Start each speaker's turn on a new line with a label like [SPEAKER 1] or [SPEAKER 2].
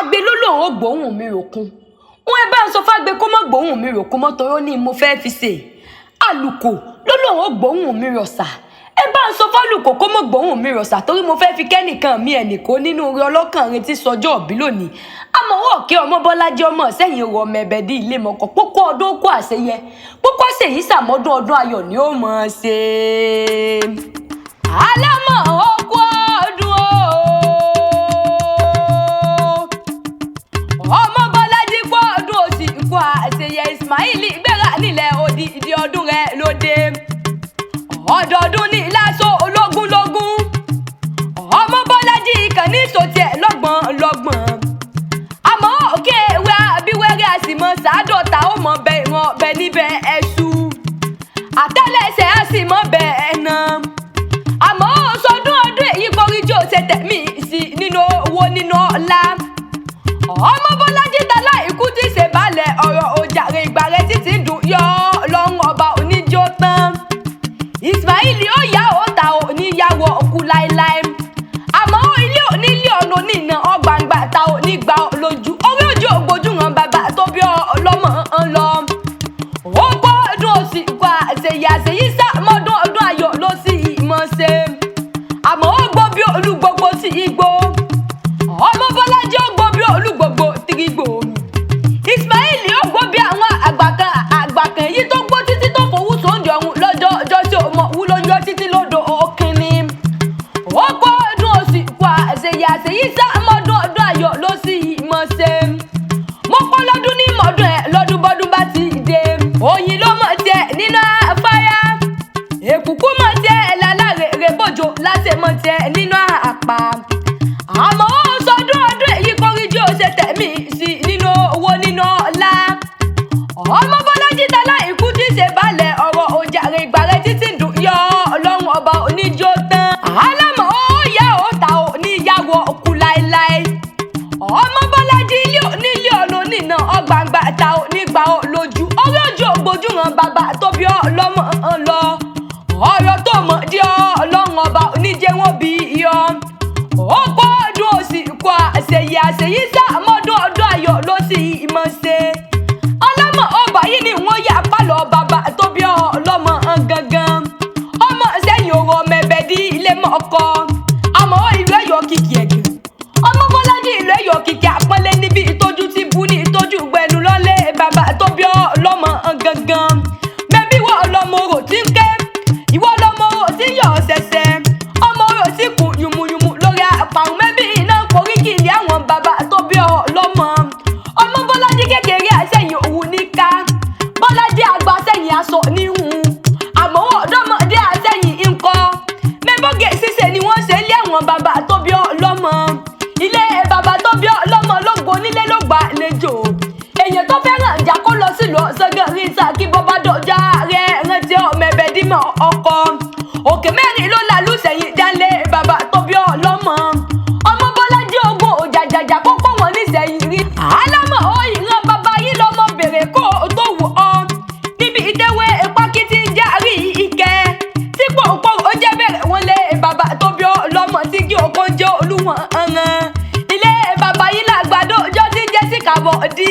[SPEAKER 1] Agbe ló lòun ò gbóhùn mi ròkun. Wọ́n ẹ bá ń sọ fágbe kó má gbóhùn mi ròkun mọ́ torí ó ní mo fẹ́ fi ṣe. Àlùkò ló lòun ò gbóhùn mi rọ̀ṣà. Ẹ bá ń sọ fálùkò kó má gbóhùn mi rọ̀ṣà torí mo fẹ́ fi kẹ́nìkan mi ẹnìkó nínú orí ọlọ́kàn rẹ tí sọjọ́ òbí lónìí. Àmọ́ wọ́n kí ọmọ Bọ́lájí ọmọ sẹ́yìn rọ ọmọ ẹbẹ̀ dí ilé mọ́kọ pópó ọdún kó àṣeyẹ. Pópó àṣeyí sàmọ́dún ọdún ayọ̀ ni ó mọ̀ ṣe. Alámọ̀ okú ọdún o. Ọmọ Bọ́lájí kú ọdún òsì kú àṣeyẹ Ismaili gbéra nílẹ̀ odi ìdí ọdún rẹ̀ lóde. Ọdọọdún ní láṣọ ológun lógún. Ọmọ Bọ́lájí kan ní sòtì ẹ̀ lọ́gbọ̀n. Àmọ́ òkè ewé abíwẹ́rẹ́ àsìmọ́ sàádọ́ta ó mọ bẹ ìran ọbẹ̀ níbẹ̀ ẹ̀ṣù. Àtẹ́lẹsẹ̀ àsìmọ́ bẹ ẹ̀nà. Àmọ́ sọdún ọdún èyí kórìjò ṣe tẹ̀mí sí nínú owó nínú ọlá. Ọmọ Bọ́lájí tálá ikú tí ṣe balẹ̀ ọ̀rọ̀ òjàre ìgbà rẹ̀ títí dùn yọ ọlọ́run ọba oníjó tán. Ismaili ó yá òòtà oníyàwó òkú láéláé. Àmọ́ ilé onílé ọ̀nà oníná ọgbàǹgbà ta onígbà lójú. Orí ojú ògbójú hàn bàbá tó bí ọlọ́mọ ń lọ. Ó gbọ́ ọdún òsì kó àṣeyẹ àṣeyí sàmọ́dún ọdún ayọ̀ ló sì mọ̀ ṣe. Àmọ́ ó gbọ́ bí olúgbogbo sí igbó. Ọmọ Bọ́lájí ó gbọ́ bí olúgbogbo tìrìgbò. Ismaili ó gbọ́ bí àwọn àgbàkan yìí tó gbó títí tó fowó sóúnjẹ ọ̀hún lọ́jọ́ ọjọ́ tí ó mọ̀ wúlò yọ títí lódò òkìní. Ó gbọ́ ọdún òsì kó àṣeyẹ àṣeyí sàmọ́dún ọdún ayọ̀ ló sì mọ̀ ṣe. Mo pọ́ lọ́dún ní mọ̀ọ́dún ẹ̀ lọ́dún bọ́dún bá ti dé. Oyin ló mọ̀ tiẹ̀ nínú afárá. Èkùkú mọ̀ tiẹ̀ lálàrèrè bòjò láti mọ̀ tiẹ̀ nínú àpá. Àmọ́ ó sọdún ọdún èyí kórìjì ó ṣe tẹ̀mí sí nínú owó nínú ọlá. Ọmọ Bọ́lájí tálá ikú tí ṣe balẹ̀ ọ̀rọ̀ òjàre ìgbà rẹ̀ títí dùn yọ ọlọ́run ọba oníjó tán. Alámọ̀ ó yá òòtà oníyàwó òkú láéláé. Ọmọ Bọ́lájí ilé onílé ọ̀nà oníná ọgbàǹgbà ta onígbà lójú. Orí ojú ògbójú hàn bàbá tó bí ọlọ́mọ ń lọ. Ọ̀rọ̀ tó mọ̀ di ọlọ́run ọba oníjẹ́ wọn bí iyọ̀. Ó gbọ́ ọdún òsì kó àṣeyẹ àṣeyí sàmọ́dún ọdún ayọ̀ ló sì mọ̀ ṣe. Ọlọ́mọ ọba yìí ni wọ́n yà pálọ̀ bàbá tó bí ọlọ́mọ gangan. Ọmọ sẹ́yìn òrò ọmọ ẹbẹ̀ dí ilé mọ́kọ. Àmọ́ ìlú Ẹ̀yọ́ kìkì ẹ̀gẹ̀. Ọmọ Bọ́lájí ìlú Ẹ̀yọ́ kìkì àpọ́nlé níbi ìtọ́jú ti bú ní ìtọ́jú gbẹnu lọ́lé bàbá tó bí ọlọ́mọ gangan. Mẹ́bí wọ́n ọlọ́mọ orò tí ń ké. Ìwọ ọlọ́mọ orò tí ń yọ̀ ṣẹ̀ṣẹ̀. Ọmọ orò tí kù yùmùyùmù lórí àpàrùn mẹ́bí iná Oriki ilé àwọn bàbá tó bí ọlọ́mọ. Ọmọ Bọ́lájí kékeré àṣẹyìn òun níká. Bọ́lájí àgbà àṣẹyìn aṣọ níhùn. Àmọ́ ọ̀dọ́mọdé àṣẹyìn ńkọ́. Mẹ́bọ́gẹ̀ ṣíṣe ni wọ́n ṣe lé àwọn bàbá tó bí ọlọ́mọ. Ilé bàbá tó bí ọlọ́mọ ló gbó nílé ló gbà lejò. Èèyàn tó fẹ́ràn ìjà kó lọ sílùú ọ̀sọ́gàn rí ta kí bọ́bá dọ̀jà rẹ̀ rántí ọmọ ẹbẹ̀ dímọ̀ ọkọ. Òkè mẹ́rin ló lálù sẹ́yìn dálé bàbá tó bí ọlọ́mọ. Ọmọ Bọ́lájí ogun òjàjàjà kókó wọn nísẹ̀yìn rí. Alámọ̀ ó ìran bàbá yìí lọ́mọ bèrè kó tó wù ọ́. Níbi ìtẹ́wé ìpákí ti ń járí ìkẹ́. Tí pòpò ó jẹ́ bẹ̀rẹ̀ wọn lé bàbá tó bí ọlọ́mọ tí kí oko jẹ́ olúwọ̀n ọ̀ràn. Ilé bàbá yìí làgbàdo ọjọ́ tí ń jẹ́ sí kàbọ̀ dí.